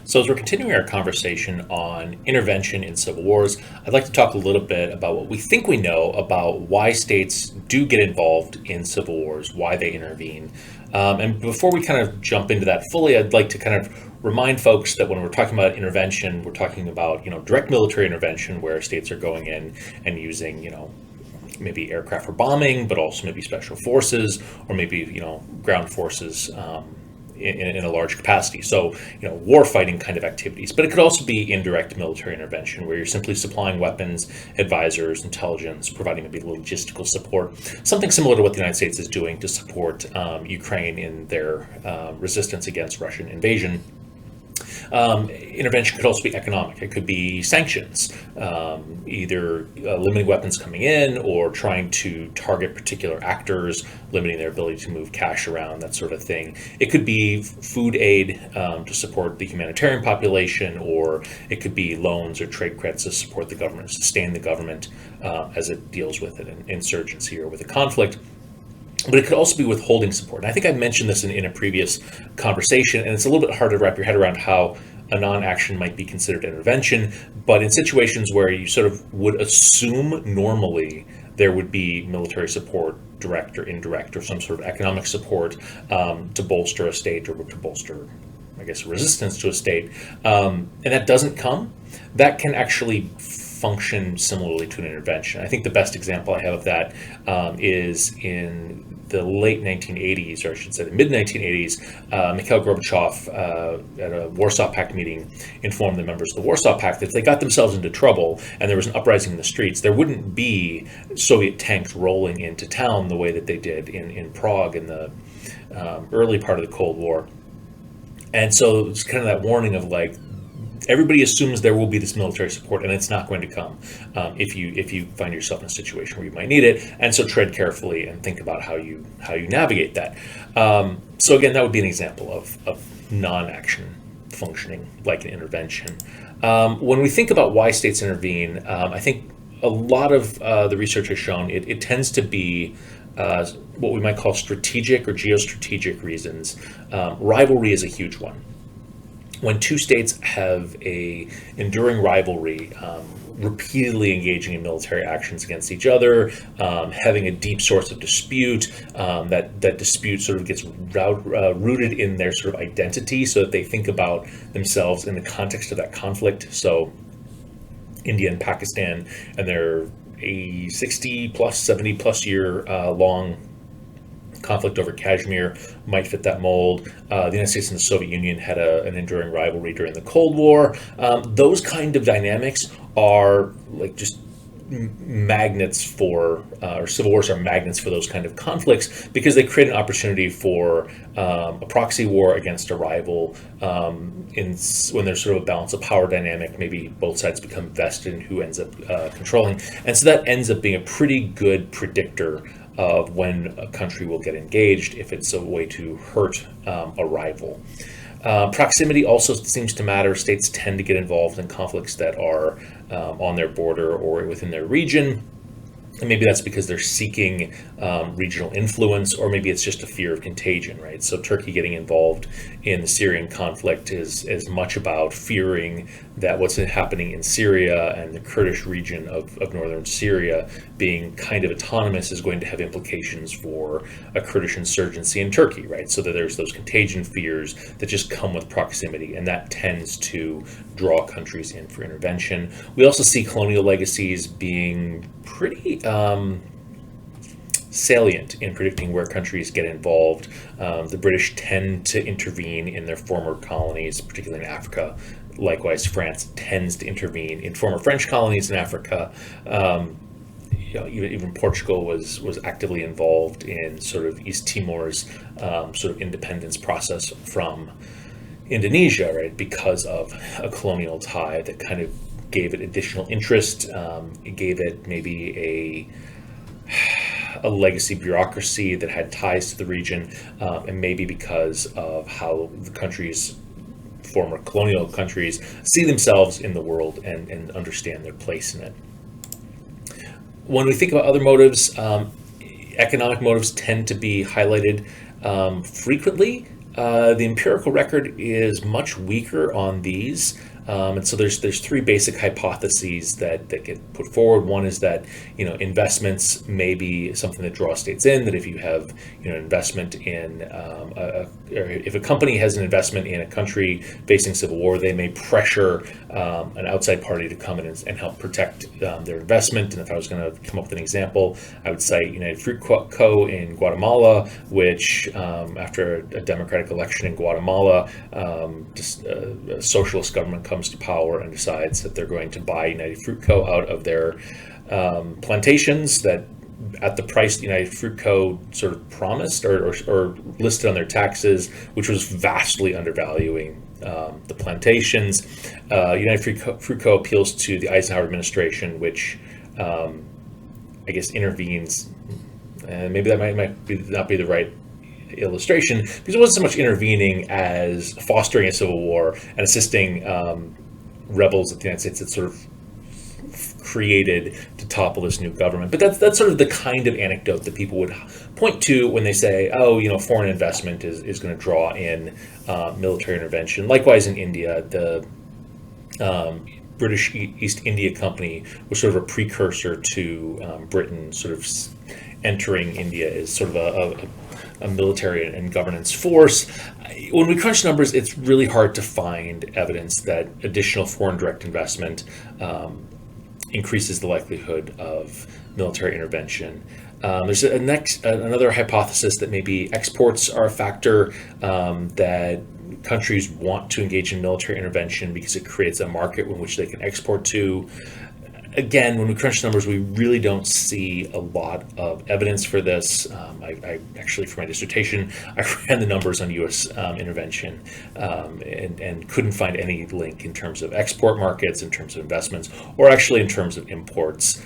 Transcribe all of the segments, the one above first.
So, as we're continuing our conversation on intervention in civil wars, I'd like to talk a little bit about what we think we know about why states do get involved in civil wars, why they intervene. And before we kind of jump into that fully, I'd like to kind of remind folks that when we're talking about intervention, we're talking about direct military intervention, where states are going in and using maybe aircraft for bombing, but also maybe special forces or maybe ground forces. In a large capacity. So, war fighting kind of activities. But it could also be indirect military intervention, where you're simply supplying weapons, advisors, intelligence, providing maybe logistical support, something similar to what the United States is doing to support Ukraine in their resistance against Russian invasion. Intervention could also be economic. It could be sanctions, either limiting weapons coming in or trying to target particular actors, limiting their ability to move cash around, that sort of thing. It could be food aid to support the humanitarian population, or it could be loans or trade credits to support the government, sustain the government as it deals with an insurgency or with a conflict. But it could also be withholding support. And I think I mentioned this in a previous conversation, and it's a little bit hard to wrap your head around how a non-action might be considered intervention. But in situations where you sort of would assume normally there would be military support, direct or indirect, or some sort of economic support to bolster a state or to bolster, I guess, resistance to a state, and that doesn't come, that can actually function similarly to an intervention. I think the best example I have of that is in the late 1980s, or I should say the mid-1980s. Mikhail Gorbachev at a Warsaw Pact meeting informed the members of the Warsaw Pact that if they got themselves into trouble and there was an uprising in the streets, there wouldn't be Soviet tanks rolling into town the way that they did in Prague in the early part of the Cold War. And so it's kind of that warning of like, everybody assumes there will be this military support, and it's not going to come if you find yourself in a situation where you might need it. And so tread carefully and think about how you navigate that. So again, that would be an example of non-action functioning like an intervention. When we think about why states intervene, I think a lot of the research has shown it tends to be what we might call strategic or geostrategic reasons. Rivalry is a huge one. When two states have a enduring rivalry, repeatedly engaging in military actions against each other, having a deep source of dispute, that dispute sort of gets rooted in their sort of identity, so that they think about themselves in the context of that conflict. So India and Pakistan and their 60 plus, 70 plus year long conflict over Kashmir might fit that mold. The United States and the Soviet Union had an enduring rivalry during the Cold War. Those kind of dynamics are like just magnets for, or civil wars are magnets for those kind of conflicts, because they create an opportunity for a proxy war against a rival. When there's sort of a balance of power dynamic, maybe both sides become vested in who ends up controlling. And so that ends up being a pretty good predictor of when a country will get engaged if it's a way to hurt a rival. Proximity also seems to matter. States tend to get involved in conflicts that are on their border or within their region. And maybe that's because they're seeking regional influence, or maybe it's just a fear of contagion, right? So Turkey getting involved in the Syrian conflict is as much about fearing that what's happening in Syria and the Kurdish region of northern Syria being kind of autonomous is going to have implications for a Kurdish insurgency in Turkey, right? So that there's those contagion fears that just come with proximity, and that tends to draw countries in for intervention. We also see colonial legacies being pretty salient in predicting where countries get involved. The British tend to intervene in their former colonies, particularly in Africa. Likewise, France tends to intervene in former French colonies in Africa. Even Portugal was actively involved in sort of East Timor's sort of independence process from Indonesia, right? Because of a colonial tie that kind of gave it additional interest. It gave it maybe a legacy bureaucracy that had ties to the region, and maybe because of how the countries, former colonial countries, see themselves in the world and understand their place in it. When we think about other motives, economic motives tend to be highlighted frequently. The empirical record is much weaker on these. And so there's three basic hypotheses that get put forward. One is that investments may be something that draws states in. That if you have investment in or if a company has an investment in a country facing civil war, they may pressure an outside party to come in and help protect their investment. And if I was going to come up with an example, I would cite United Fruit Co. in Guatemala, which after a democratic election in Guatemala, just a socialist government comes to power and decides that they're going to buy United Fruit Co. out of their plantations that at the price the United Fruit Co. sort of promised or listed on their taxes, which was vastly undervaluing the plantations. United Fruit Co. appeals to the Eisenhower administration, which I guess intervenes, and maybe that might not be the right illustration, because it wasn't so much intervening as fostering a civil war and assisting rebels of the United States that sort of created to topple this new government. But that's sort of the kind of anecdote that people would point to when they say, oh, foreign investment is going to draw in military intervention. Likewise in India, the British East India Company was sort of a precursor to Britain sort of entering India as sort of a military and governance force. When we crunch numbers, it's really hard to find evidence that additional foreign direct investment increases the likelihood of military intervention. There's another hypothesis that maybe exports are a factor, that countries want to engage in military intervention because it creates a market in which they can export to. Again, when we crunch numbers, we really don't see a lot of evidence for this. I actually, for my dissertation, I ran the numbers on U.S. Intervention and couldn't find any link in terms of export markets, in terms of investments, or actually in terms of imports.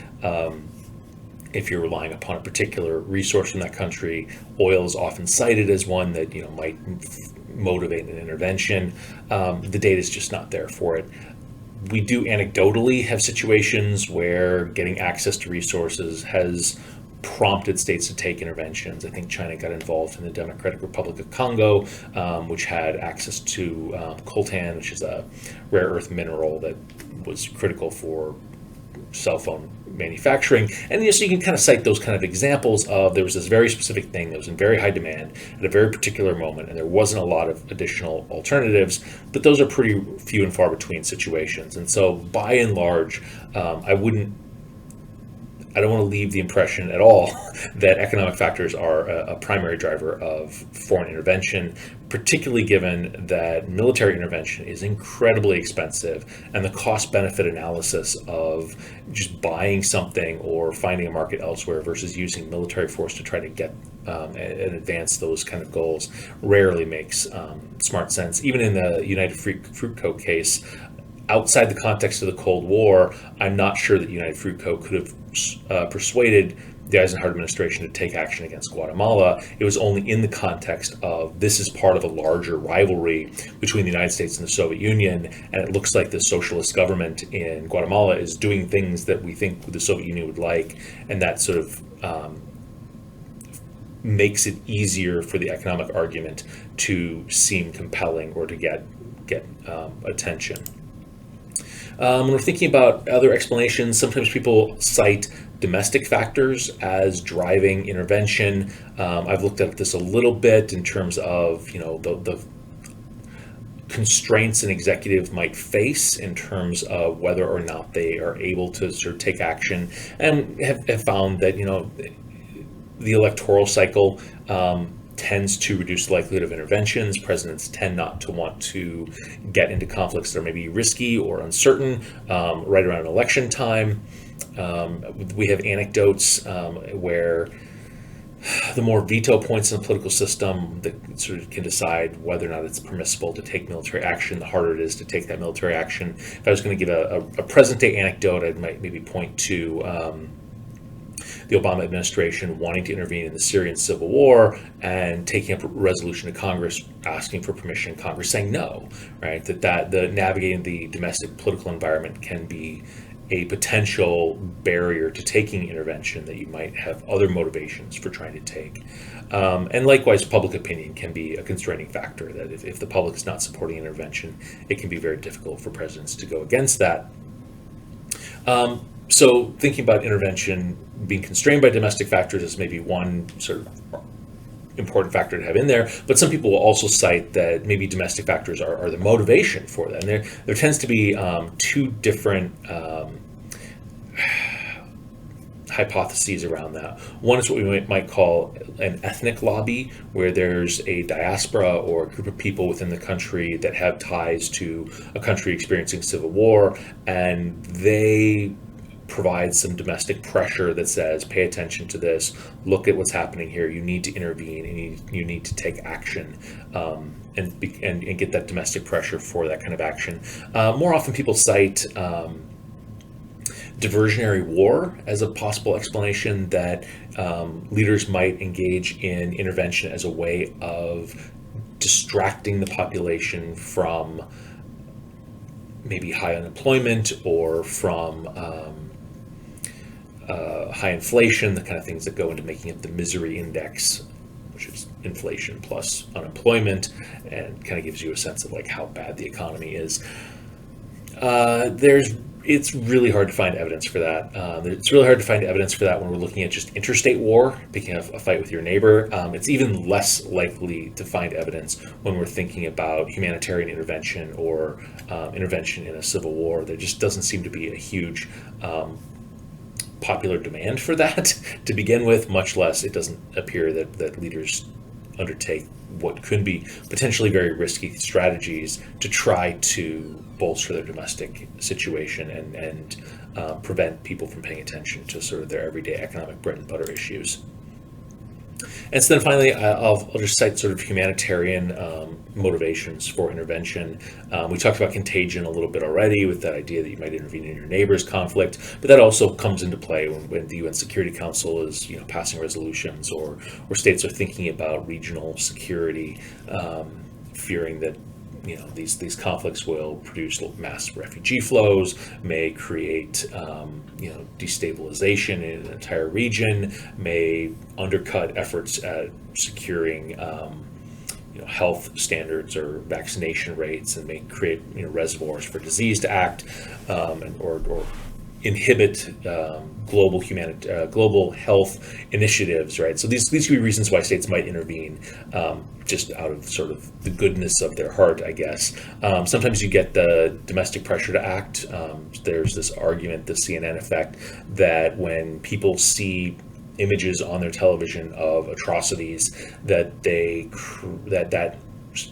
If you're relying upon a particular resource from that country, oil is often cited as one that might motivate an intervention. The data is just not there for it. We do anecdotally have situations where getting access to resources has prompted states to take interventions. I think China got involved in the Democratic Republic of Congo, which had access to coltan, which is a rare earth mineral that was critical for cell phone manufacturing. And so you can kind of cite those kind of examples of there was this very specific thing that was in very high demand at a very particular moment, and there wasn't a lot of additional alternatives, but those are pretty few and far between situations. And so by and large, I don't want to leave the impression at all that economic factors are a primary driver of foreign intervention, particularly given that military intervention is incredibly expensive, and the cost-benefit analysis of just buying something or finding a market elsewhere versus using military force to try to get and advance those kind of goals rarely makes smart sense. Even in the United Fruit Co. case, outside the context of the Cold War, I'm not sure that United Fruit Co. could have persuaded the Eisenhower administration to take action against Guatemala. It was only in the context of this is part of a larger rivalry between the United States and the Soviet Union, and it looks like the socialist government in Guatemala is doing things that we think the Soviet Union would like, and that sort of makes it easier for the economic argument to seem compelling or to get attention. When we're thinking about other explanations, sometimes people cite domestic factors as driving intervention. I've looked at this a little bit in terms of the constraints an executive might face in terms of whether or not they are able to sort of take action, and have found that the electoral cycle tends to reduce the likelihood of interventions. Presidents tend not to want to get into conflicts that are maybe risky or uncertain right around election time. We have anecdotes where the more veto points in the political system that sort of can decide whether or not it's permissible to take military action, the harder it is to take that military action. If I was going to give a present day anecdote, I might maybe point to the Obama administration wanting to intervene in the Syrian civil war and taking up a resolution to Congress asking for permission, Congress saying no, right? That the navigating the domestic political environment can be a potential barrier to taking intervention that you might have other motivations for trying to take. And likewise, public opinion can be a constraining factor, that if the public is not supporting intervention, it can be very difficult for presidents to go against that. So thinking about intervention being constrained by domestic factors is maybe one sort of important factor to have in there, but some people will also cite that maybe domestic factors are the motivation for that. And there tends to be two different hypotheses around that. One is what we might call an ethnic lobby, where there's a diaspora or a group of people within the country that have ties to a country experiencing civil war, and they provide some domestic pressure that says, pay attention to this, look at what's happening here, you need to intervene, and you need to take action, and get that domestic pressure for that kind of action. More often people cite diversionary war as a possible explanation, that leaders might engage in intervention as a way of distracting the population from maybe high unemployment or from high inflation, the kind of things that go into making up the misery index, which is inflation plus unemployment, and kind of gives you a sense of like how bad the economy is. It's really hard to find evidence for that. It's really hard to find evidence for that when we're looking at just interstate war, picking up a fight with your neighbor. It's even less likely to find evidence when we're thinking about humanitarian intervention or intervention in a civil war. There just doesn't seem to be a huge popular demand for that to begin with, much less it doesn't appear that leaders undertake what could be potentially very risky strategies to try to bolster their domestic situation and prevent people from paying attention to sort of their everyday economic bread and butter issues. And so then finally, I'll just cite sort of humanitarian motivations for intervention. We talked about contagion a little bit already, with that idea that you might intervene in your neighbor's conflict, but that also comes into play when the UN Security Council is passing resolutions, or states are thinking about regional security, fearing that these conflicts will produce mass refugee flows, may create destabilization in an entire region, may undercut efforts at securing health standards or vaccination rates, and may create reservoirs for disease to act, or inhibit global health initiatives, right? So these could be reasons why states might intervene, just out of sort of the goodness of their heart, I guess. Sometimes you get the domestic pressure to act. There's this argument, the CNN effect, that when people see images on their television of atrocities, that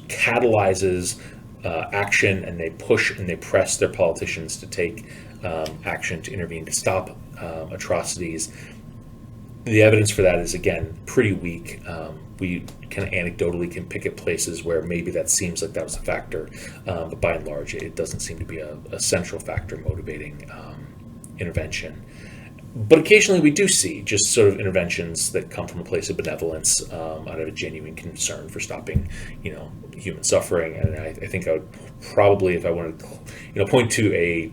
catalyzes action, and they push and they press their politicians to take action, to intervene, to stop atrocities. The evidence for that is, again, pretty weak. We kind of anecdotally can pick at places where maybe that seems like that was a factor, but by and large, it doesn't seem to be a central factor motivating intervention. But occasionally we do see just sort of interventions that come from a place of benevolence, out of a genuine concern for stopping, human suffering. And I think I would probably, if I wanted to, point to a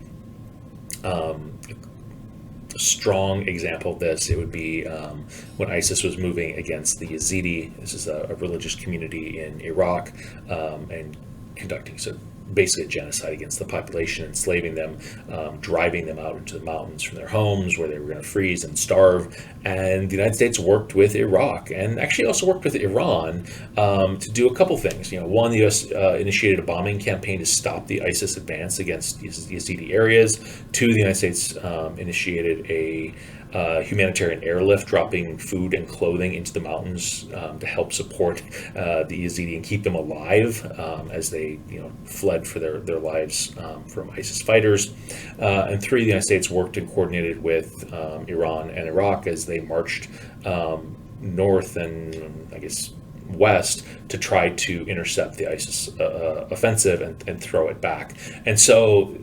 strong example of this, it would be when ISIS was moving against the Yazidi. This is a religious community in Iraq, and conducting basically a genocide against the population, enslaving them, driving them out into the mountains from their homes where they were going to freeze and starve. And the United States worked with Iraq, and actually also worked with Iran, to do a couple things. One, the U.S. initiated a bombing campaign to stop the ISIS advance against Yazidi areas. Two, the United States initiated a humanitarian airlift, dropping food and clothing into the mountains to help support the Yazidi and keep them alive as they fled for their lives from ISIS fighters. And three, the United States worked and coordinated with Iran and Iraq as they marched north and I guess west to try to intercept the ISIS offensive and throw it back. And so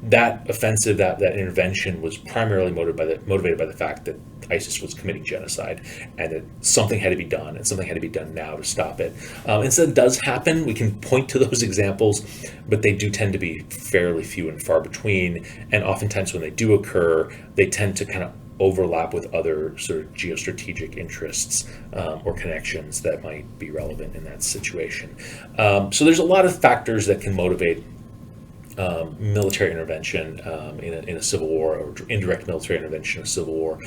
that offensive, that intervention was primarily motivated by the fact that ISIS was committing genocide, and that something had to be done, and something had to be done now to stop it. And so it does happen. We can point to those examples, but they do tend to be fairly few and far between. And oftentimes when they do occur, they tend to kind of overlap with other sort of geostrategic interests or connections that might be relevant in that situation. So there's a lot of factors that can motivate military intervention in a civil war, or indirect military intervention in a civil war.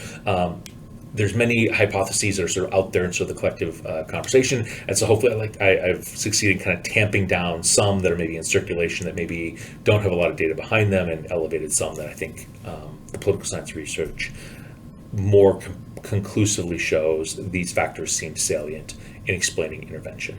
There's many hypotheses that are sort of out there in sort of the collective conversation, and so hopefully I've succeeded in kind of tamping down some that are maybe in circulation that maybe don't have a lot of data behind them, and elevated some that I think the political science research more conclusively shows these factors seem salient in explaining intervention.